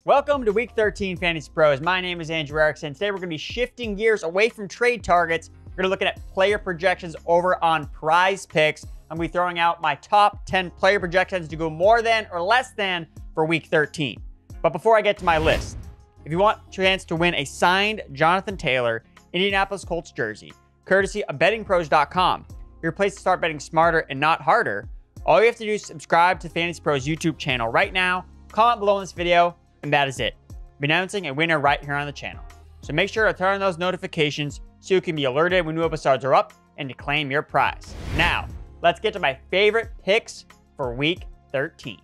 Welcome to Week 13 Fantasy Pros. My name is Andrew Erickson. Today we're going to be shifting gears away from trade targets. We're going to be looking at player projections over on PrizePicks. I'm going to be throwing out my top 10 player projections to go more than or less than for Week 13. But before I get to my list, if you want a chance to win a signed Jonathan Taylor Indianapolis Colts jersey, courtesy of bettingpros.com, your place to start betting smarter and not harder, all you have to do is subscribe to FantasyPros YouTube channel right now, comment below in this video, and that is it. I'll be announcing a winner right here on the channel. So make sure to turn on those notifications so you can be alerted when new episodes are up and to claim your prize. Now, let's get to my favorite picks for Week 13.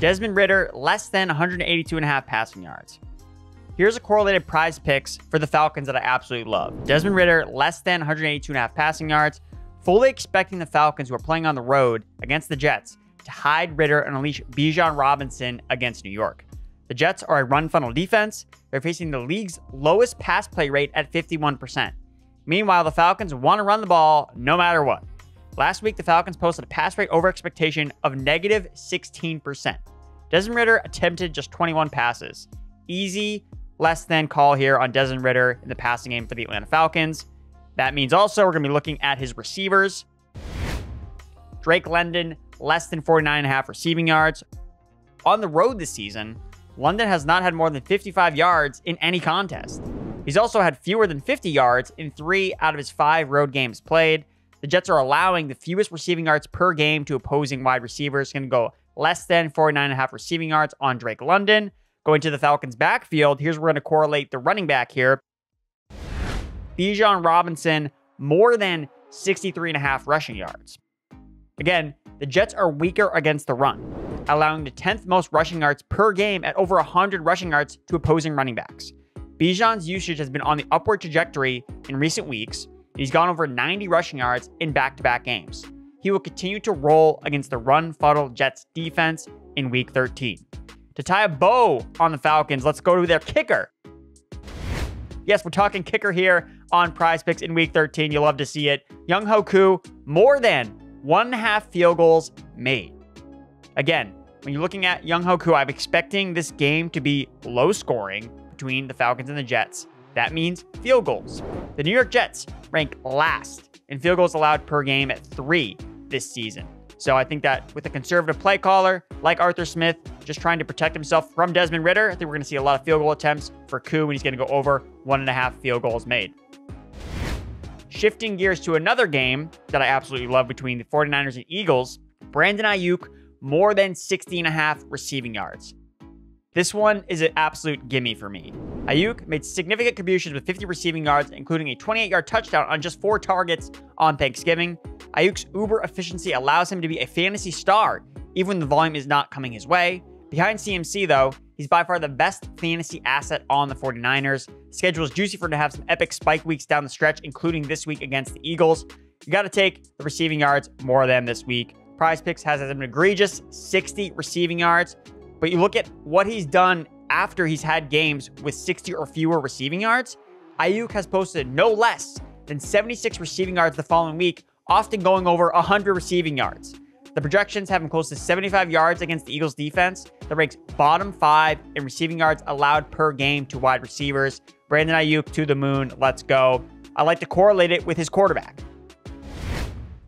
Desmond Ridder, less than 182.5 passing yards. Here's a correlated prize picks for the Falcons that I absolutely love. Desmond Ridder, less than 182.5 passing yards. Fully expecting the Falcons, who are playing on the road against the Jets, to hide Ridder and unleash Bijan Robinson against New York. The Jets are a run funnel defense. They're facing the league's lowest pass play rate at 51%. Meanwhile, the Falcons want to run the ball no matter what. Last week, the Falcons posted a pass rate over expectation of negative 16%. Desmond Ridder attempted just 21 passes. Easy, less than call here on Desmond Ridder in the passing game for the Atlanta Falcons. That means also we're going to be looking at his receivers. Drake London, less than 49.5 receiving yards. On the road this season, London has not had more than 55 yards in any contest. He's also had fewer than 50 yards in 3 out of his 5 road games played. The Jets are allowing the fewest receiving yards per game to opposing wide receivers. Going to go less than 49.5 receiving yards on Drake London. Going to the Falcons backfield, here's where we're going to correlate the running back here. Bijan Robinson, more than 63.5 rushing yards. Again, the Jets are weaker against the run, allowing the 10th most rushing yards per game at over 100 rushing yards to opposing running backs. Bijan's usage has been on the upward trajectory in recent weeks, and he's gone over 90 rushing yards in back-to-back games. He will continue to roll against the run-fuddle Jets defense in Week 13. To tie a bow on the Falcons, let's go to their kicker. Yes, we're talking kicker here on PrizePicks in Week 13. You'll love to see it. Younghoe Koo, more than 1.5 field goals made. Again, when you're looking at Younghoe Koo, I'm expecting this game to be low scoring between the Falcons and the Jets. That means field goals. The New York Jets rank last in field goals allowed per game at 3 this season. So I think that with a conservative play caller like Arthur Smith, just trying to protect himself from Desmond Ridder, I think we're going to see a lot of field goal attempts for Koo, and he's going to go over 1.5 field goals made. Shifting gears to another game that I absolutely love between the 49ers and Eagles, Brandon Ayuk, more than 60.5 receiving yards. This one is an absolute gimme for me. Ayuk made significant contributions with 50 receiving yards, including a 28-yard touchdown on just 4 targets on Thanksgiving. Ayuk's uber efficiency allows him to be a fantasy star, even when the volume is not coming his way. Behind CMC, though, he's by far the best fantasy asset on the 49ers. The schedule is juicy for him to have some epic spike weeks down the stretch, including this week against the Eagles. You got to take the receiving yards more than this week. PrizePicks has an egregious 60 receiving yards, but you look at what he's done after he's had games with 60 or fewer receiving yards. Ayuk has posted no less than 76 receiving yards the following week, often going over 100 receiving yards. The projections have him close to 75 yards against the Eagles defense that ranks bottom 5 in receiving yards allowed per game to wide receivers. Brandon Ayuk to the moon. Let's go. I like to correlate it with his quarterback.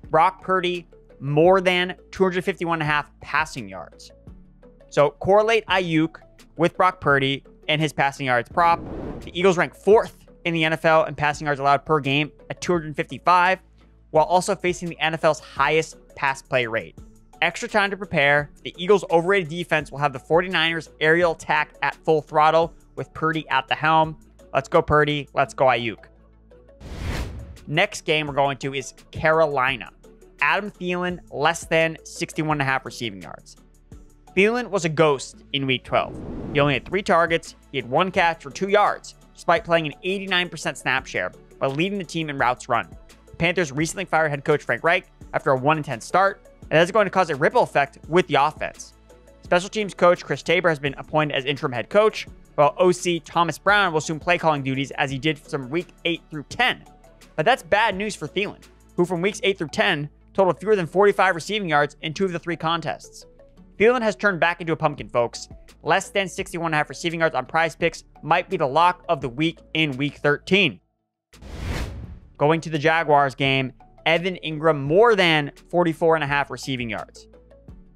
Brock Purdy, more than 251.5 passing yards. So correlate Ayuk with Brock Purdy and his passing yards prop. The Eagles rank 4th in the NFL in passing yards allowed per game at 255, while also facing the NFL's highest pass play rate. Extra time to prepare. The Eagles' overrated defense will have the 49ers aerial attack at full throttle with Purdy at the helm. Let's go Purdy. Let's go Ayuk. Next game we're going to is Carolina. Adam Thielen, less than 61.5 receiving yards. Thielen was a ghost in Week 12. He only had 3 targets. He had 1 catch for 2 yards, despite playing an 89% snap share while leading the team in routes run. The Panthers recently fired head coach Frank Reich after a 1-10 start, and that's going to cause a ripple effect with the offense. Special teams coach Chris Tabor has been appointed as interim head coach, while OC Thomas Brown will assume play calling duties as he did from week 8 through 10. But that's bad news for Thielen, who from weeks 8 through 10 totaled fewer than 45 receiving yards in 2 of the 3 contests. Thielen has turned back into a pumpkin, folks. Less than 61.5 receiving yards on PrizePicks might be the lock of the week in Week 13. Going to the Jaguars game, Evan Ingram more than 44.5 receiving yards.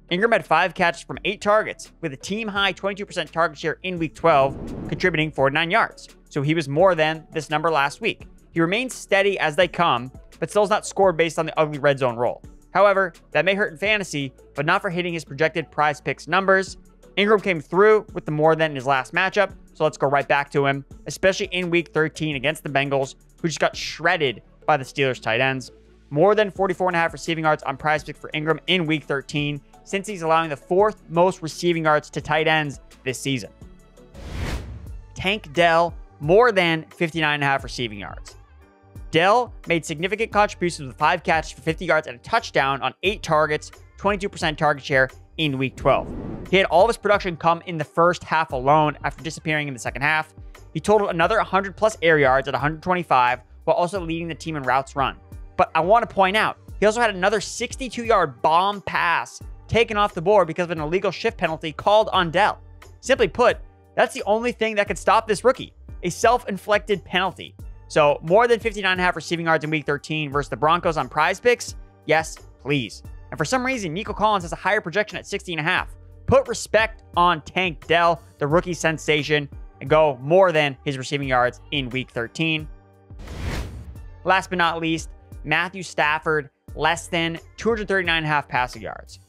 Ingram had 5 catches from 8 targets, with a team-high 22% target share in Week 12, contributing 49 yards. So he was more than this number last week. He remains steady as they come, but still has not scored based on the ugly red zone roll. However, that may hurt in fantasy, but not for hitting his projected PrizePicks numbers. Ingram came through with the more than in his last matchup, so let's go right back to him, especially in Week 13 against the Bengals, who just got shredded by the Steelers tight ends. More than 44.5 receiving yards on PrizePicks for Ingram in Week 13, since he's allowing the 4th most receiving yards to tight ends this season. Tank Dell, more than 59.5 receiving yards. Dell made significant contributions with 5 catches for 50 yards and a touchdown on 8 targets, 22% target share in Week 12. He had all of his production come in the first half alone after disappearing in the second half. He totaled another 100-plus air yards at 125, while also leading the team in routes run. But I want to point out, he also had another 62-yard bomb pass taken off the board because of an illegal shift penalty called on Dell. Simply put, that's the only thing that could stop this rookie, a self-inflicted penalty. So more than 59.5 receiving yards in Week 13 versus the Broncos on PrizePicks? Yes, please. And for some reason, Nico Collins has a higher projection at 60.5. Put respect on Tank Dell, the rookie sensation, and go more than his receiving yards in Week 13. Last but not least, Matthew Stafford, less than 239.5 passing yards.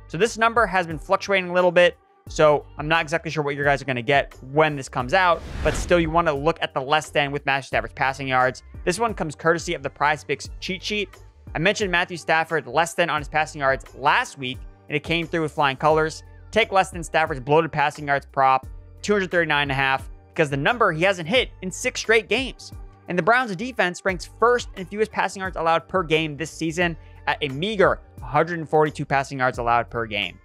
So this number has been fluctuating a little bit, so I'm not exactly sure what you guys are going to get when this comes out, but still you want to look at the less than with Matthew Stafford's passing yards. This one comes courtesy of the PrizePicks cheat sheet. I mentioned Matthew Stafford less than on his passing yards last week, and it came through with flying colors. Take less than Stafford's bloated passing yards prop, 239.5, because the number he hasn't hit in 6 straight games. And the Browns' defense ranks first in fewest passing yards allowed per game this season at a meager 142 passing yards allowed per game.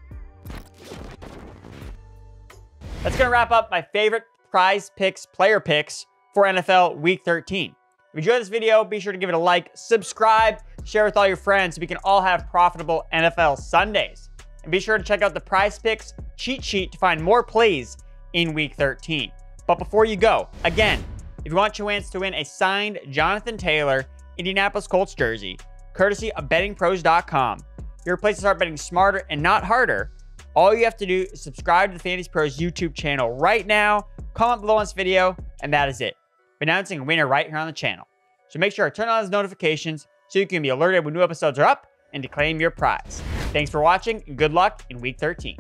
That's going to wrap up my favorite PrizePicks player picks for NFL Week 13. If you enjoyed this video, be sure to give it a like, subscribe, share with all your friends so we can all have profitable NFL Sundays. And be sure to check out the PrizePicks cheat sheet to find more plays in Week 13. But before you go, again, if you want a chance to win a signed Jonathan Taylor Indianapolis Colts jersey, courtesy of bettingpros.com, your place to start betting smarter and not harder. All you have to do is subscribe to the FantasyPros YouTube channel right now, comment below on this video, and that is it. We're announcing a winner right here on the channel. So make sure to turn on those notifications so you can be alerted when new episodes are up and to claim your prize. Thanks for watching and good luck in Week 13.